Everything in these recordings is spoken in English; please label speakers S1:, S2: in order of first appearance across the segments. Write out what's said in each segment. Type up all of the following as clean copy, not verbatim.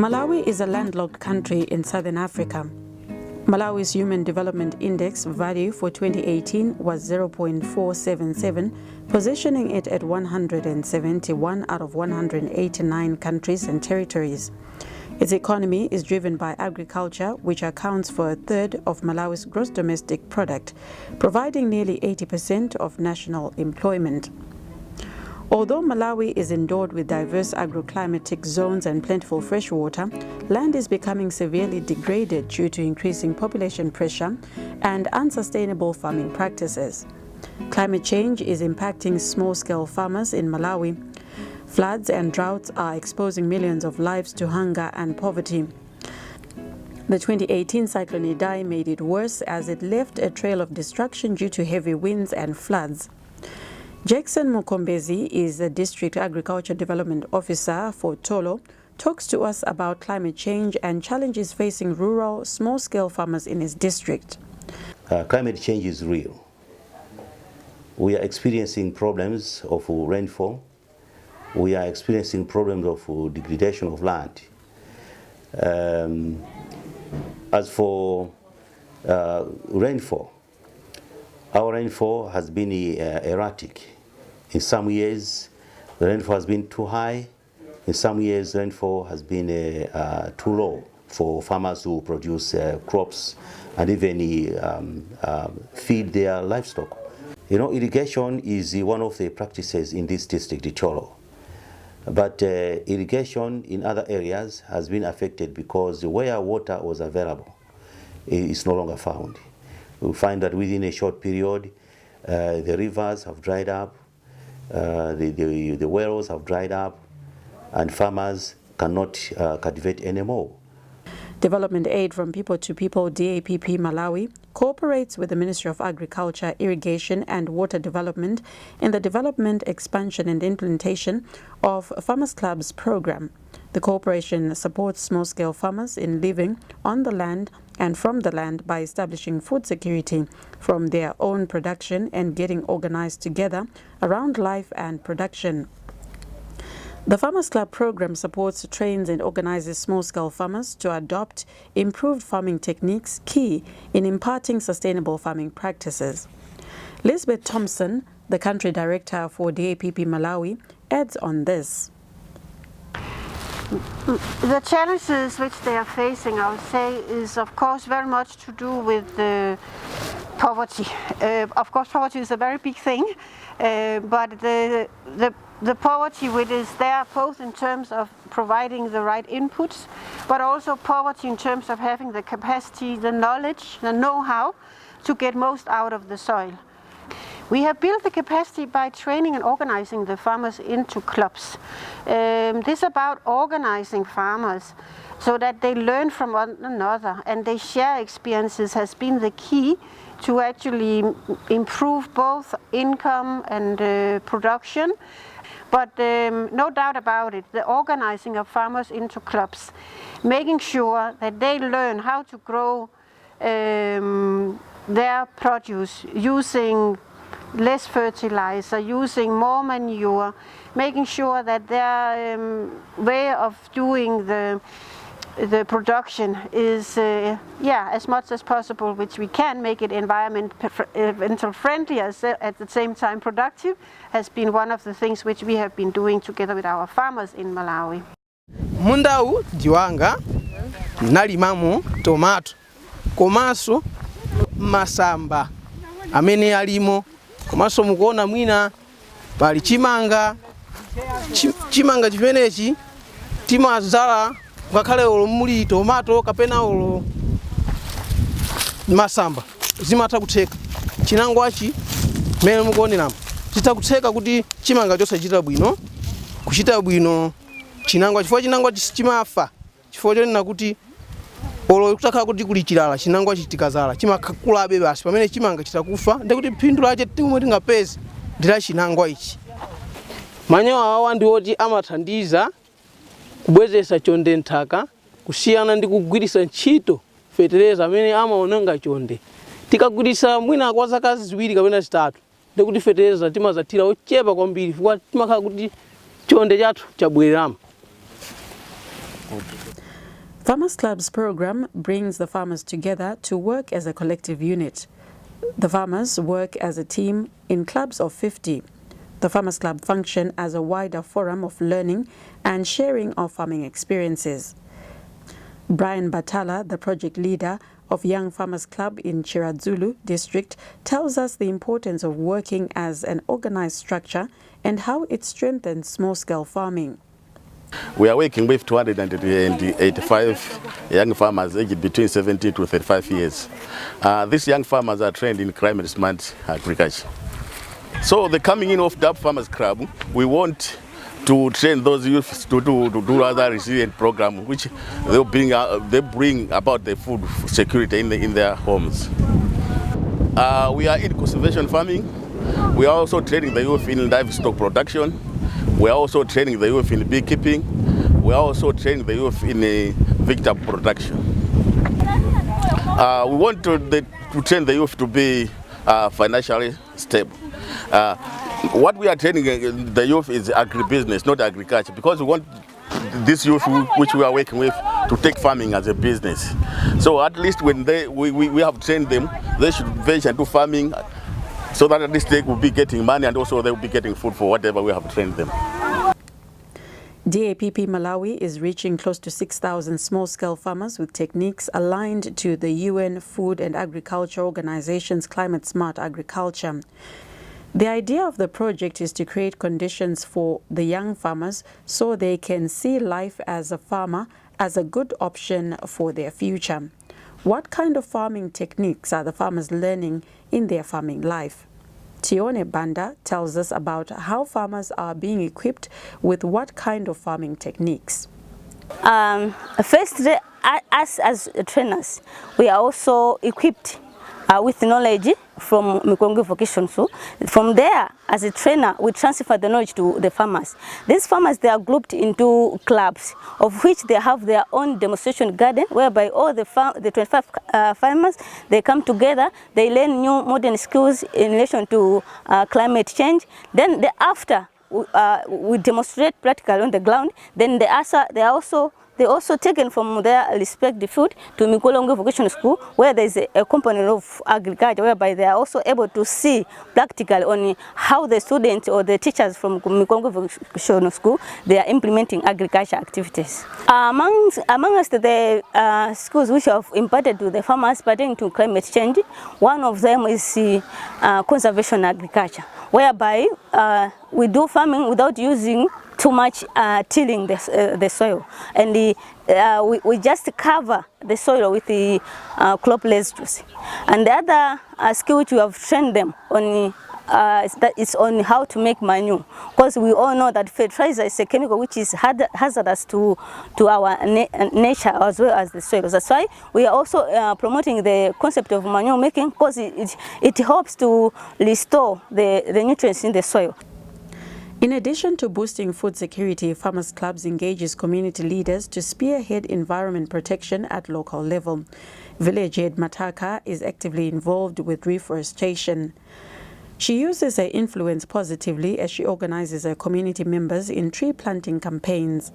S1: Malawi is a landlocked country in southern Africa. Malawi's Human Development Index value for 2018 was 0.477, positioning it at 171 out of 189 countries and territories. Its economy is driven by agriculture, which accounts for a third of Malawi's gross domestic product, providing nearly 80% of national employment. Although Malawi is endowed with diverse agroclimatic zones and plentiful fresh water, land is becoming severely degraded due to increasing population pressure and unsustainable farming practices. Climate change is impacting small-scale farmers in Malawi. Floods and droughts are exposing millions of lives to hunger and poverty. The 2018 cyclone Idai made it worse as it left a trail of destruction due to heavy winds and floods. Jackson Mukombezi is the District Agriculture Development Officer for Tolo, talks to us about climate change and challenges facing rural, small-scale farmers in his district.
S2: Climate change is real. We are experiencing problems of rainfall. We are experiencing problems of degradation of land. As for rainfall, our rainfall has been erratic. In some years, the rainfall has been too high. In some years, rainfall has been too low for farmers who produce crops and even feed their livestock. You know, irrigation is one of the practices in this district, Cholo. But irrigation in other areas has been affected because where water was available is no longer found. We find that within a short period, the rivers have dried up, the wells have dried up, and farmers cannot cultivate anymore.
S1: Development Aid from People to People DAPP Malawi cooperates with the Ministry of Agriculture, Irrigation and Water Development in the development, expansion and implementation of Farmers Club's program. The cooperation supports small-scale farmers in living on the land and from the land by establishing food security from their own production and getting organized together around life and production. The Farmers Club program supports, trains and organizes small-scale farmers to adopt improved farming techniques, key in imparting sustainable farming practices. Lisbeth Thompson, the country director for DAPP Malawi, adds on this.
S3: The challenges which they are facing, I would say, is of course very much to do with poverty. Of course, poverty is a very big thing, but the poverty which is there both in terms of providing the right inputs, but also poverty in terms of having the capacity, the knowledge, the know-how to get most out of the soil. We have built the capacity by training and organizing the farmers into clubs. This is about organizing farmers so that they learn from one another and they share experiences has been the key to actually improve both income and production. But no doubt about it, the organizing of farmers into clubs, making sure that they learn how to grow their produce using less fertilizer, using more manure, making sure that their way of doing the production is as much as possible, which we can make it environmental friendly at the same time productive, has been one of the things which we have been doing together with our farmers in Malawi.
S4: Mundau jiwanga nalimamo tomato komanso masamba amene alimo komanso mukuona mwina pali chimanga chimenechi timazala ngakhale olo muli tomato kapena olo masamba zimatha kutheka chinangwachi mene mukuoneramo chitakutheka kuti chimanga chosachita bwino kuchita bwino chinangwa chifukwa chinangwa chimafa chifukwa chonena kuti olo kutakhala kuti kuli chilala chinangwa chitikazala chimakulabe basi pamene chimanga chitakufa ndikuti phindu lache timwe tingapeze ndila chinangwa ichi. Manyowa awa ndiwoti amathandiza kubwezesa chonde nthaka kusiyana ndi kugwirisa ntchito fetereza amene amaononga chonde. Tikagwirisa mwina kwa zaka ziwiri kapena zitatu ndikuti fetereza timazathira ochepa kwambiri chifukwa timakhala kuti chonde chathu chabwereramo.
S1: Farmers Club's program brings the farmers together to work as a collective unit. The farmers work as a team in clubs of 50. The Farmers Club function as a wider forum of learning and sharing of farming experiences. Brian Batala, the project leader of Young Farmers Club in Chiradzulu district, tells us the importance of working as an organized structure and how it strengthens small-scale farming.
S5: We are working with 285 young farmers aged between 17 to 35 years. These young farmers are trained in climate-smart agriculture. So the coming in of DAP Farmers Club, we want to train those youths to do other resilient program, which they bring about the food security in their homes. We are in conservation farming. We are also training the youth in livestock production. We are also training the youth in beekeeping. We are also training the youth in vegetable production. We want to train the youth to be financially stable. What we are training the youth is agribusiness, not agriculture, because we want this youth which we are working with to take farming as a business. So at least when we have trained them, they should venture into farming, so that at least they will be getting money and also they will be getting food for whatever we have trained them.
S1: DAPP Malawi is reaching close to 6,000 small-scale farmers with techniques aligned to the UN Food and Agriculture Organization's Climate Smart Agriculture. The idea of the project is to create conditions for the young farmers so they can see life as a farmer as a good option for their future. What kind of farming techniques are the farmers learning in their farming life? Tione Banda tells us about how farmers are being equipped with what kind of farming techniques.
S6: First, us as trainers, we are also equipped with knowledge from Mikongo Vocation. So from there, as a trainer, we transfer the knowledge to the farmers. These farmers, they are grouped into clubs, of which they have their own demonstration garden, whereby all the 25 farmers, they come together, they learn new modern skills in relation to climate change. Then after we demonstrate practically on the ground, then they also taken from their respective field to Mikolongo Vocational School, where there is a component of agriculture, whereby they are also able to see practically on how the students or the teachers from Mikolongo Vocational School, they are implementing agriculture activities. Amongst the schools which have imparted to the farmers pertaining to climate change, one of them is conservation agriculture, whereby we do farming without using too much tilling the soil, and we just cover the soil with the crop residues. And the other skill which we have trained them on that is on how to make manure, because we all know that fertilizer is a chemical which is hazardous to our nature as well as the soil. That's why we are also promoting the concept of manure making, because it helps to restore the nutrients in the soil.
S1: In addition to boosting food security, Farmers Clubs engages community leaders to spearhead environment protection at local level. Village head Mataka is actively involved with reforestation. She uses her influence positively as she organizes her community members in tree planting campaigns.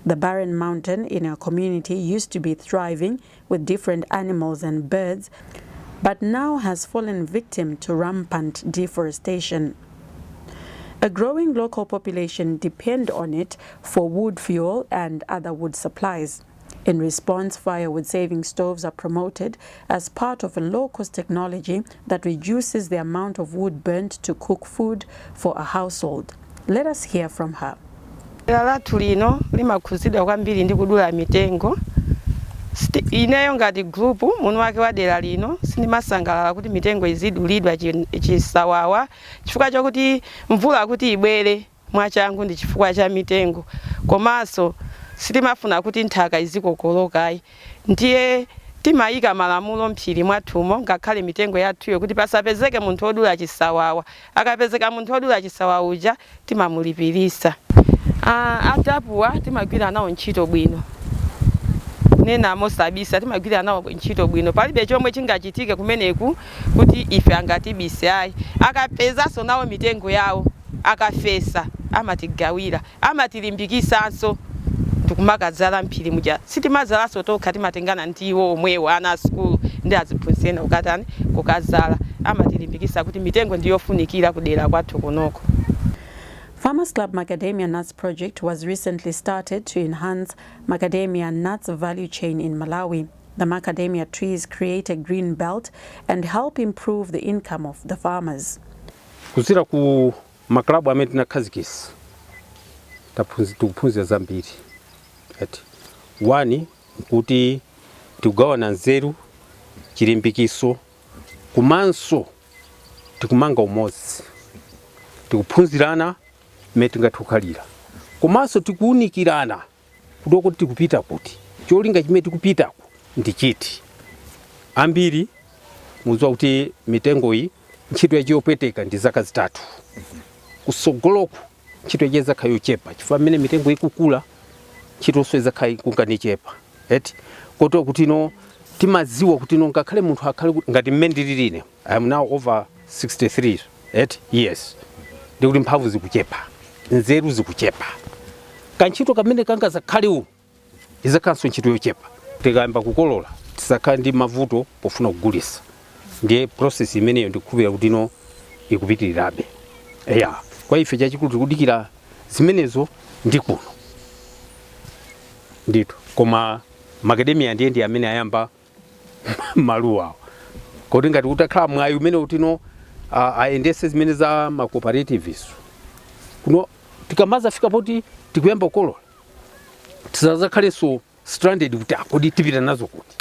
S1: The barren mountain in her community used to be thriving with different animals and birds, but now has fallen victim to rampant deforestation. A growing local population depend on it for wood fuel and other wood supplies. In response, firewood-saving stoves are promoted as part of a low-cost technology that reduces the amount of wood burnt to cook food for a household. Let us hear from her.
S7: Ineyo ngati group muno wake wadera lino sinimasangalala kuti mitengo izidulidwa chisawawa chifukwa chokuti mvula kuti ibwere mwachangu ndi chifukwa cha mitengo, komanso sitimafuna kuti nthaka izikokolokai. Ndiye timayika malamulo mphiri mwathumo ngakhale mitengo yathuyo kuti pasapezeke munthu odula chisawawa. Akapezeka munthu odula chisawawa uja timamulipirisa. Atapuwa timagwira nawo ntchito bwino. Nena mosabisa timagwira nawo ntchito bwino, palibe chomwe chingachitike kumeneku kuti ife angatibise ayi. Akapezaso nawo mitengo yawo akafesa amatigawira, amatilimbikisanso tikumakazala mphiri muja sitimazalaso tokha timatengana ndiwo omwewo ana a school ndi aziphunzitsi ukatani kukazala amatilimbikisa kuti mitengo ndiyofunikira kudera kwathu kunoko.
S1: Farmers Club Macadamia Nuts project was recently started to enhance macadamia nuts value chain in Malawi. The macadamia trees create a green belt and help improve the income of the farmers.
S8: Kuzira ku maklabu amene tinakhazikisa tikuphunzira zambiri. One kuti tikugawana nzeru chilimbikiso kumanso tikumanga umodzi tikuphunzirana mmene tingathukalira komanso tikuunikirana kuti tikupita kuti cholinga chimene tikupitako ndi chiti. Ambiri mudziwa kuti mitengo iyi ntchito yacho yopweteka ndi zaka zitatu kusogoloku ntchito yacho izakhala yochepa chifukwa mmene mitengo ikukula ntchitonso izakhala kunganichepa koto kuti no timaziwa kuti no ngakhale munthu akhale ngati mmene ndilili I am now over 63 years ndikuti mphamvu zikuchepa nzeru zikuchepa kantchito kamene kangazakhale umu izakhalanso ntchito yochepa tikayamba kukolola tisakhala ndi mavuto pofuna kugulisa ndiye process imeneyo ndikukhulupirira kuti no ikupitirirabe. Kwa ife chachikulu tikudikira zimenezo ndi kuno ndito koma macadamia ndi amene ayamba maluwa kuti ngati utakhala mwayi umene kuti no aendese zimene za ma cooperatives kuno tikamaza fika poti tikuyamba kukolola tisazakhalenso stranded kuti akodi tipita nazo kuti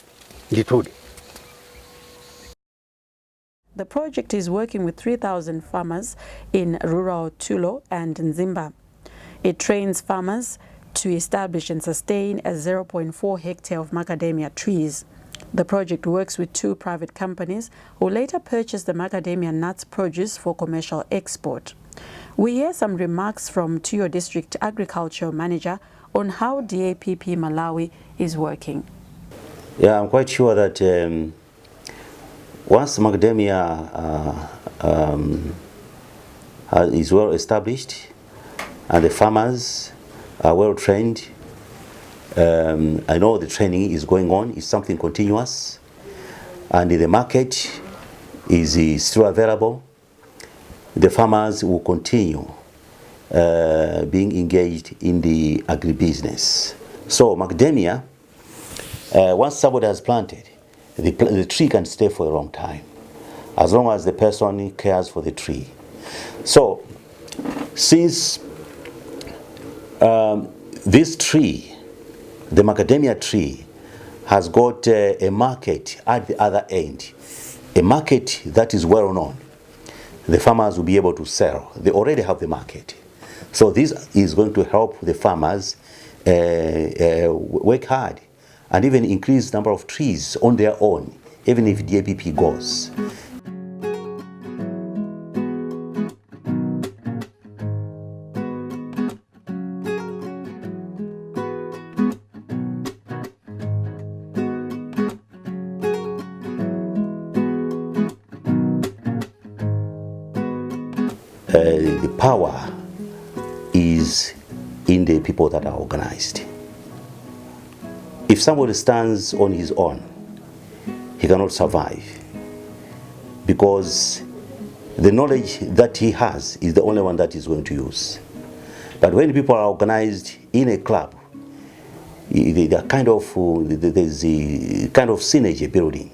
S8: nditode.
S1: The project is working with 3,000 farmers in rural Tulo and Nzimba. It trains farmers to establish and sustain a 0.4 hectare of macadamia trees. The project works with 2 private companies who later purchase the macadamia nuts produce for commercial export. We hear some remarks from Tuyo District Agriculture Manager on how DAPP Malawi is working.
S2: Yeah, I'm quite sure that once macadamia is well established and the farmers are well trained, I know the training is going on, it's something continuous, and the market is still available. The farmers will continue being engaged in the agribusiness. So macadamia, once somebody has planted, the tree can stay for a long time, as long as the person cares for the tree. So, since this tree, the macadamia tree, has got a market at the other end, a market that is well known, the farmers will be able to sell. They already have the market. So this is going to help the farmers work hard and even increase the number of trees on their own, even if DAPP goes. The power is in the people that are organized. If somebody stands on his own, he cannot survive, because the knowledge that he has is the only one that he's going to use. But when people are organized in a club, there's a kind of synergy building.